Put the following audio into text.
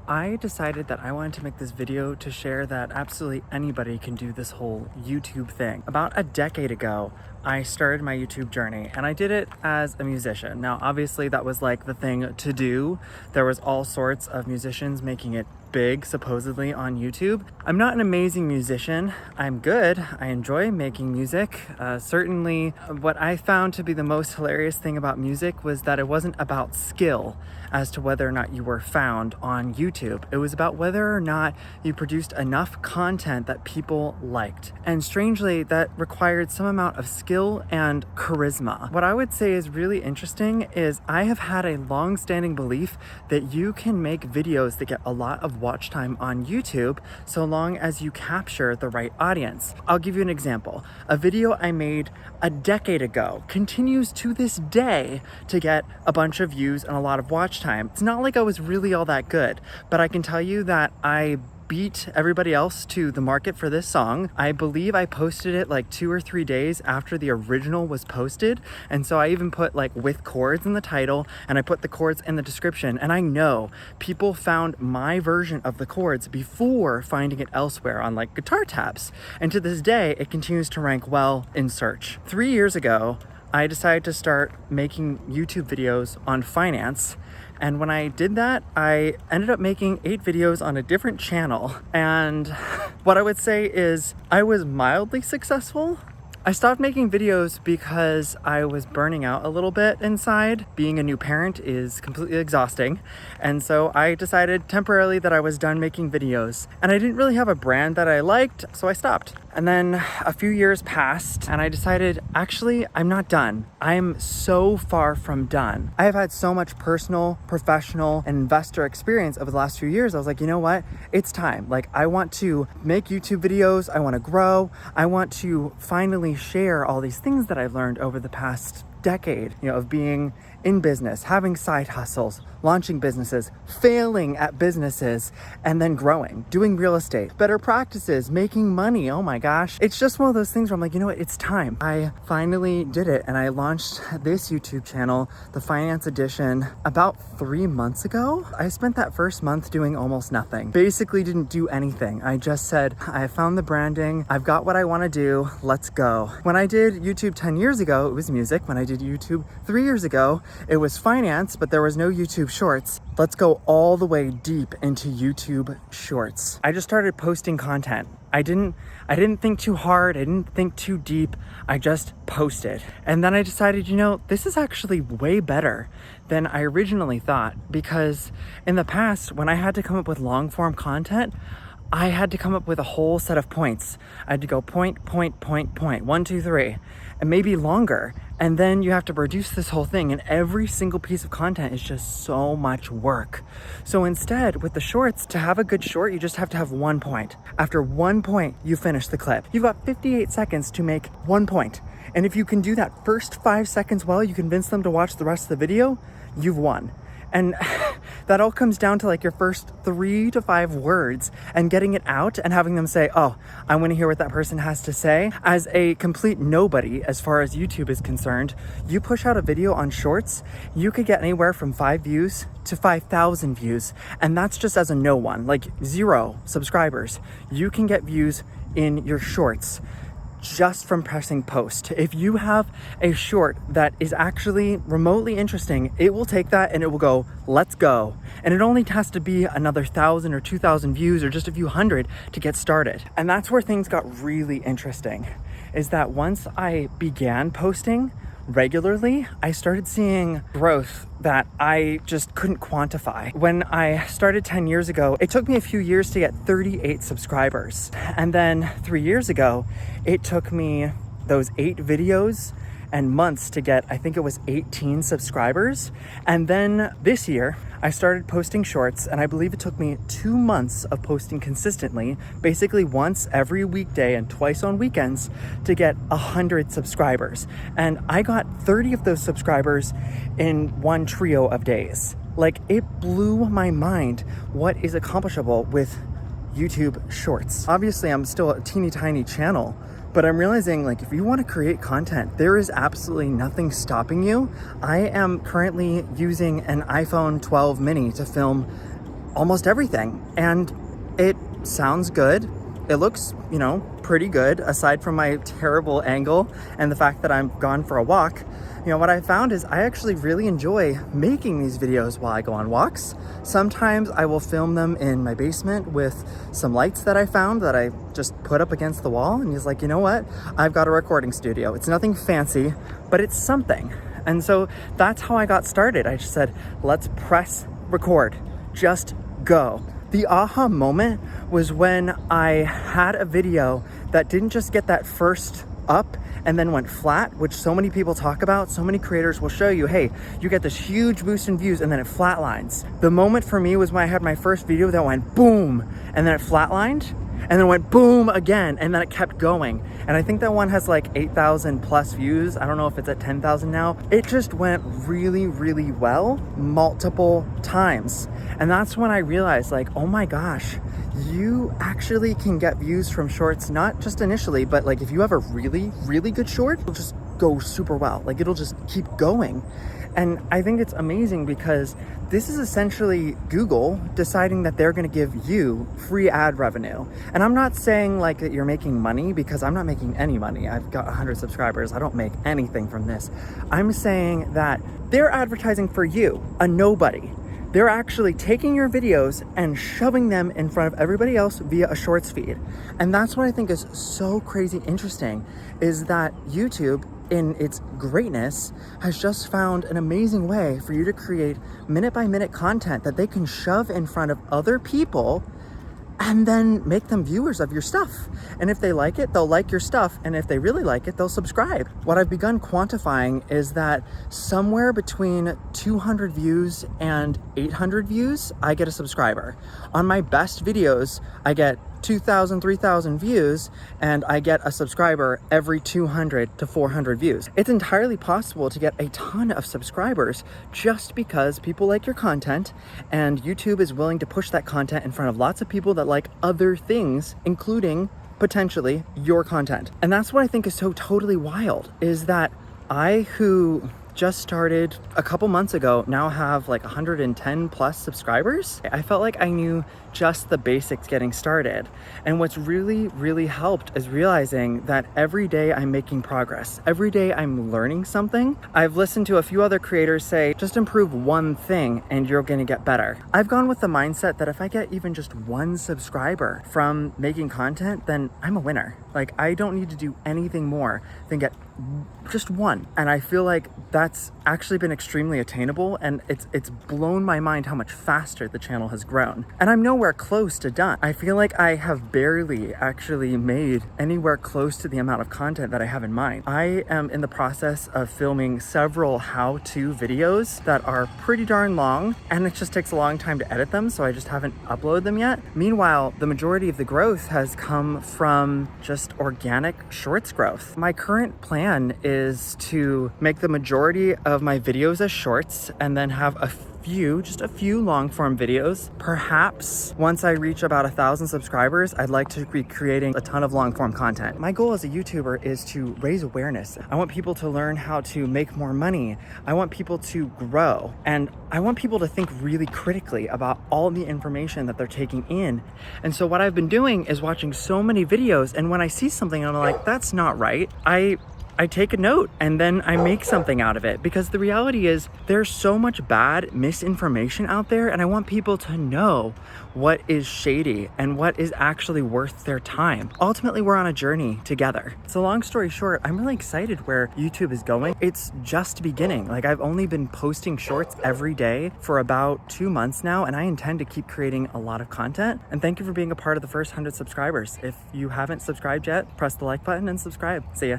I decided that I wanted to make this video to share that absolutely anybody can do this whole YouTube thing. About a decade ago, I started my YouTube journey and I did it as a musician. Now, obviously that was like the thing to do. There was all sorts of musicians making it big supposedly on YouTube. I'm not an amazing musician. I'm good. I enjoy making music. Certainly what I found to be the most hilarious thing about music was that it wasn't about skill as to whether or not you were found on YouTube. It was about whether or not you produced enough content that people liked. And strangely, that required some amount of skill and charisma. What I would say is really interesting is I have had a long-standing belief that you can make videos that get a lot of watch time on YouTube so long as you capture the right audience. I'll give you an example. A video I made a decade ago continues to this day to get a bunch of views and a lot of watch time. It's not like I was really all that good, but I can tell you that I beat everybody else to the market for this song. I believe I posted it like 2 or 3 days after the original was posted. And so I even put like with chords in the title and I put the chords in the description. And I know people found my version of the chords before finding it elsewhere on like guitar tabs. And to this day, it continues to rank well in search. 3 years ago, I decided to start making YouTube videos on finance. And when I did that, I ended up making 8 videos on a different channel. And what I would say is I was mildly successful. I stopped making videos because I was burning out a little bit inside. Being a new parent is completely exhausting. And so I decided temporarily that I was done making videos. And I didn't really have a brand that I liked, so I stopped. And then a few years passed and I decided, actually, I'm not done. I'm so far from done. I have had so much personal, professional, and investor experience over the last few years. I was like, you know what? It's time. Like, I want to make YouTube videos. I want to grow. I want to finally share all these things that I've learned over the past decade, of being in business, having side hustles, launching businesses, failing at businesses, and then growing, doing real estate, better practices, making money. Oh my gosh. It's just one of those things where I'm like, you know what? It's time. I finally did it. And I launched this YouTube channel, the Finance Edition, about 3 months ago. I spent that first month doing almost nothing. Basically didn't do anything. I just said, I found the branding. I've got what I want to do. Let's go. When I did YouTube 10 years ago, it was music. When I did YouTube 3 years ago, it was finance, but there was no YouTube Shorts. Let's go all the way deep into YouTube Shorts. I just started posting content. I didn't think too hard. I didn't think too deep. I just posted. And then I decided, this is actually way better than I originally thought, because in the past, when I had to come up with long form content, I had to come up with a whole set of points. I had to go point, 1, 2, 3, and maybe longer. And then you have to produce this whole thing, and every single piece of content is just so much work. So instead, with the shorts, to have a good short, you just have to have 1 point. After 1 point, you finish the clip. You've got 58 seconds to make 1 point. And if you can do that first 5 seconds well, you convince them to watch the rest of the video, you've won. And that all comes down to like your first 3 to 5 words and getting it out and having them say, oh, I want to hear what that person has to say. As a complete nobody, as far as YouTube is concerned, you push out a video on shorts, you could get anywhere from 5 views to 5,000 views. And that's just as a no one, like 0 subscribers. You can get views in your shorts just from pressing post. If you have a short that is actually remotely interesting, it will take that and it will go, let's go. And it only has to be another 1,000 or 2,000 views or just a few hundred to get started. And that's where things got really interesting, is that once I began posting regularly, I started seeing growth that I just couldn't quantify. When I started 10 years ago, it took me a few years to get 38 subscribers. And then 3 years ago, it took me those 8 videos and months to get, I think it was 18 subscribers. And then this year, I started posting shorts, and I believe it took me 2 months of posting consistently, basically once every weekday and twice on weekends, to get 100 subscribers. And I got 30 of those subscribers in one trio of days. Like, it blew my mind what is accomplishable with YouTube Shorts. Obviously, I'm still a teeny tiny channel, but I'm realizing, like, if you want to create content, there is absolutely nothing stopping you. I am currently using an iPhone 12 mini to film almost everything. And it sounds good. It looks, you know, pretty good aside from my terrible angle and the fact that I'm gone for a walk. You know, what I found is I actually really enjoy making these videos while I go on walks. Sometimes I will film them in my basement with some lights that I found that I just put up against the wall, and he's like, you know what? I've got a recording studio. It's nothing fancy, but it's something. And so that's how I got started. I just said, let's press record, just go. The aha moment was when I had a video that didn't just get that first up and then went flat, which so many people talk about. So many creators will show you, hey, you get this huge boost in views and then it flatlines. The moment for me was when I had my first video that went boom and then it flatlined and then went boom again and then it kept going. And I think that one has like 8,000 plus views. I don't know if it's at 10,000 now. It just went really, really well multiple times. And that's when I realized, like, oh my gosh, you actually can get views from shorts, not just initially, but like if you have a really, really good short, it'll just go super well. Like it'll just keep going. And I think it's amazing because this is essentially Google deciding that they're going to give you free ad revenue. And I'm not saying like that you're making money, because I'm not making any money. I've got 100 subscribers. I don't make anything from this. I'm saying that they're advertising for you, a nobody. They're actually taking your videos and shoving them in front of everybody else via a shorts feed. And that's what I think is so crazy interesting, is that YouTube, in its greatness, has just found an amazing way for you to create minute by minute content that they can shove in front of other people and then make them viewers of your stuff. And if they like it, they'll like your stuff. And if they really like it, they'll subscribe. What I've begun quantifying is that somewhere between 200 views and 800 views, I get a subscriber. On my best videos, I get 2,000, 3,000 views, and I get a subscriber every 200 to 400 views. It's entirely possible to get a ton of subscribers just because people like your content, and YouTube is willing to push that content in front of lots of people that like other things, including potentially your content. And that's what I think is so totally wild, is that I, who just started a couple months ago, now have like 110 plus subscribers. I felt like I knew just the basics getting started. And what's really, really helped is realizing that every day I'm making progress. Every day I'm learning something. I've listened to a few other creators say, just improve one thing and you're gonna get better. I've gone with the mindset that if I get even just one subscriber from making content, then I'm a winner. Like, I don't need to do anything more than get just one. And I feel like that's actually been extremely attainable, and it's blown my mind how much faster the channel has grown. And I'm nowhere close to done. I feel like I have barely actually made anywhere close to the amount of content that I have in mind. I am in the process of filming several how-to videos that are pretty darn long, and it just takes a long time to edit them, so I just haven't uploaded them yet. Meanwhile, the majority of the growth has come from just organic shorts growth. My current plan is to make the majority of my videos as shorts and then have just a few long form videos. Perhaps once I reach about 1,000 subscribers, I'd like to be creating a ton of long form content. My goal as a YouTuber is to raise awareness. I want people to learn how to make more money. I want people to grow, and I want people to think really critically about all the information that they're taking in. And so what I've been doing is watching so many videos, and when I see something and I'm like, that's not right, I take a note and then I make something out of it, because the reality is there's so much bad misinformation out there, and I want people to know what is shady and what is actually worth their time. Ultimately, we're on a journey together. So long story short, I'm really excited where YouTube is going. It's just beginning. Like, I've only been posting shorts every day for about 2 months now, and I intend to keep creating a lot of content. And thank you for being a part of the first 100 subscribers. If you haven't subscribed yet, press the like button and subscribe. See ya.